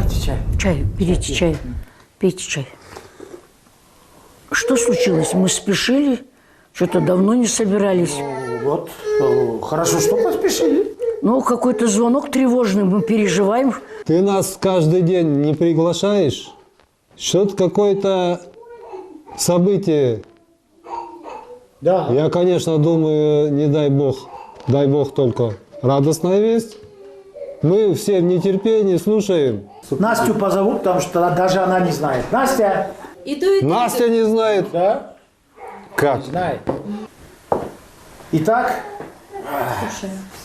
Давайте чай. Чай, берите чай. Пейте чай. Что случилось? Мы спешили? Что-то давно не собирались. Вот, хорошо, что поспешили. Ну, какой-то звонок тревожный, мы переживаем. Ты нас каждый день не приглашаешь? Что-то какое-то событие. Да. Я, конечно, думаю, не дай бог только радостная весть. Мы все в нетерпении слушаем. Настю позову, потому что даже она не знает. Настя! Настя не знает. Да? Как? Знает. Итак,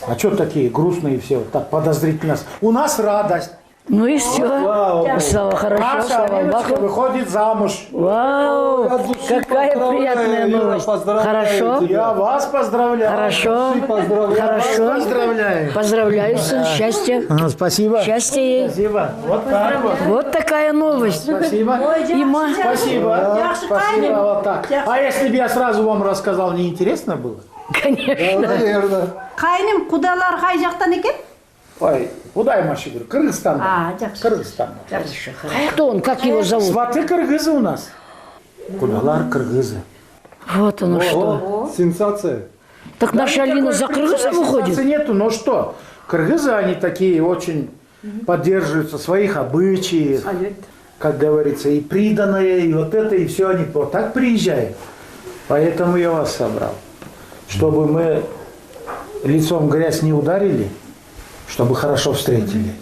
а что такие грустные все, вот так подозрительно? У нас радость. Ну и все. Слава, хорошо, Наша слава Алиночка Богу. выходит замуж. Вау, какая приятная новость. Хорошо, Я вас поздравляю. хорошо, хорошо. Поздравляю. Поздравляю, сын, счастья. Спасибо. Счастья ей. Спасибо. Вот так вот. Вот такая новость. Спасибо. Има. Спасибо. Спасибо. Вот так. А если бы я сразу вам рассказал, не интересно было? Конечно. Наверное. Қайным құдалар қай жақтан екен? Ой, куда я маши говорю? Кыргызстан. Жақсы. Кыргызстан. Кто он, как его зовут? Сваты кыргызы у нас. Кудалар кыргызы. Вот оно что. О, сенсация. Так наша Алина за кыргыза выходит? Нету, но что? Кыргызы, они такие очень поддерживаются своих обычаев, как говорится, и приданое, и вот это, и все, они вот так приезжают. Поэтому я вас собрал. Чтобы мы лицом в грязь не ударили, чтобы хорошо встретили.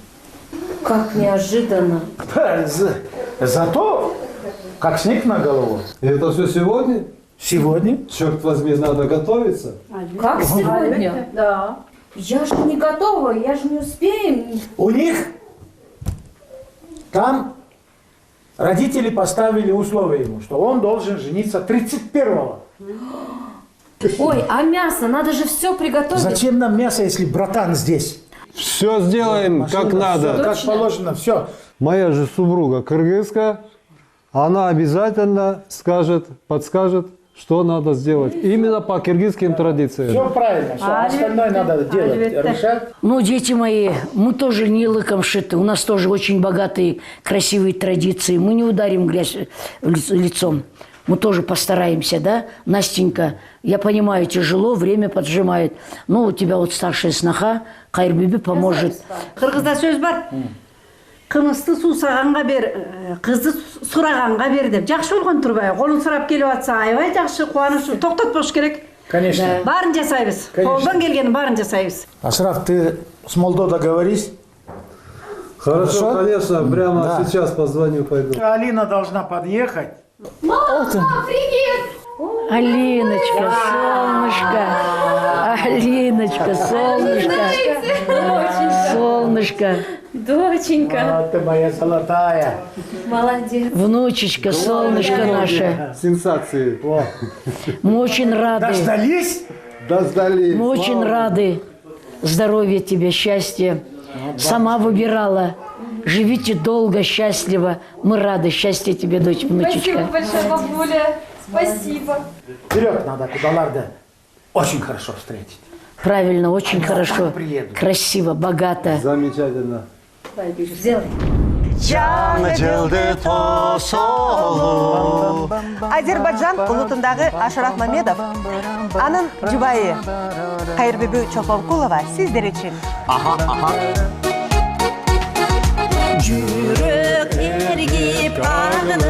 Как неожиданно. Зато, как снег на голову. И это все сегодня? Сегодня. Черт возьми, надо готовиться. Как сегодня? Да. Я же не готова, я же не успеем. У них там родители поставили условие ему, что он должен жениться 31-го. Ой, а мясо, надо же все приготовить. Зачем нам мясо, если братан здесь? Все сделаем как надо. Всё, как положено, все. Моя же супруга кыргызка, она обязательно подскажет, что надо сделать. Именно по киргизским традициям. Все правильно, все. Остальное надо делать, решать. Ну, дети мои, мы тоже не лыком шиты. У нас тоже очень богатые, красивые традиции. Мы не ударим грязь лицом. Мы тоже постараемся, да? Настенька, я понимаю, тяжело, время поджимает. Ну, у тебя вот старшая сноха, Кайырбиби поможет. Қырғызда сөз бар. Қымызды сусағанға бер, қызды сұрағанға бер деп. Жақсы болған тұрбай. Қолын сұрап келіп атса, айбай жақсы, қуаныш, тоқтатпаш керек. Конечно. Барын жасайбыз. Конечно. Қолдан келгені барын жасайбыз. Ашраф, ты с Молдо договорись. Хорошо, конечно, прямо Да. сейчас позвоню, пойду. Алина должна подъехать. Мама, привет! Алиночка, солнышко, Алиночка, солнышко, солнышко, Доченька, А, ты моя золотая. молодец. внучечка, солнышко наше. Сенсации. О, Мы очень рады, Дождались? дождались. мы очень рады. Здоровья тебе, счастья. Сама выбирала. Живите долго, счастливо. Мы рады. Счастья тебе, дочь, внучечка. Спасибо большое, бабуля. Спасибо. Вперед надо, Кудаларда. Очень хорошо встретить. Правильно, очень хорошо. приеду. Красиво, богато. Замечательно. Сделай. Жаңы жылды тосолу Азербайджан улутундағы Ашраф Мамедов, анын жұбайы Кайырбиби Чолпонкулова сиздер үчүн. Жүрек ергіп ағылып,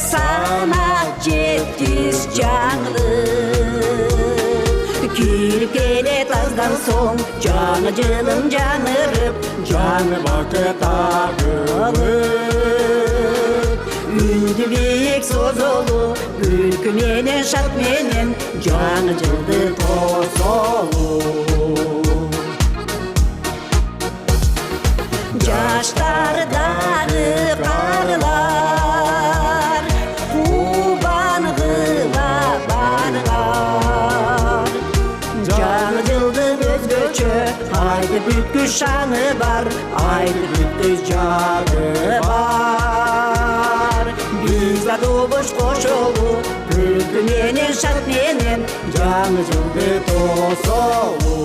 санақ жеткіз жаңылып. Келіп келет аздан соң, жаңы жылым жаңырып, жаңы бақыт ағылып. Үнді бек созолу, күлкі менен, шат менен, жаңы жылды тосолу. Жаштардағы қарылар, қубанғыла барғар. Жаңы жылдың өзгөчө, айды бүткү шаңы бар, айды бүткү жағы бар. Біз да добуш кошолу, күлкі менен, шат менен, жаңы жылды тосолу.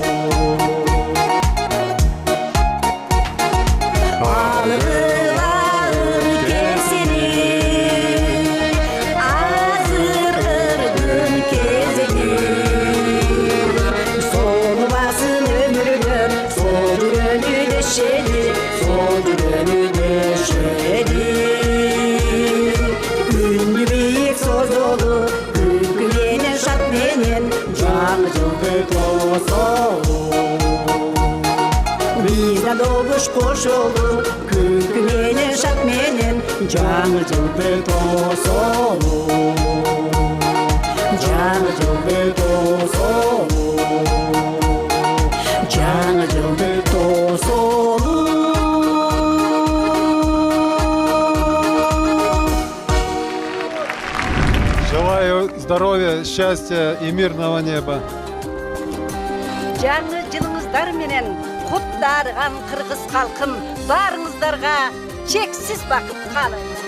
дешели, сол күнү дешели. Күндү бийик создолу, күлкү менен шат менен, жаңы жылды тосолу. Биз да добуш кошолу, күлкү менен шат менен, жаңы жылды тосолу. Жаңы жылды тосолу. Жаңы жылды тосолу. Желаю здоровья, счастья и мирного неба. Жаңы жылыңыздар менен куттарган кыргыз калкым, барыңыздарга чексиз бакыт каалайм.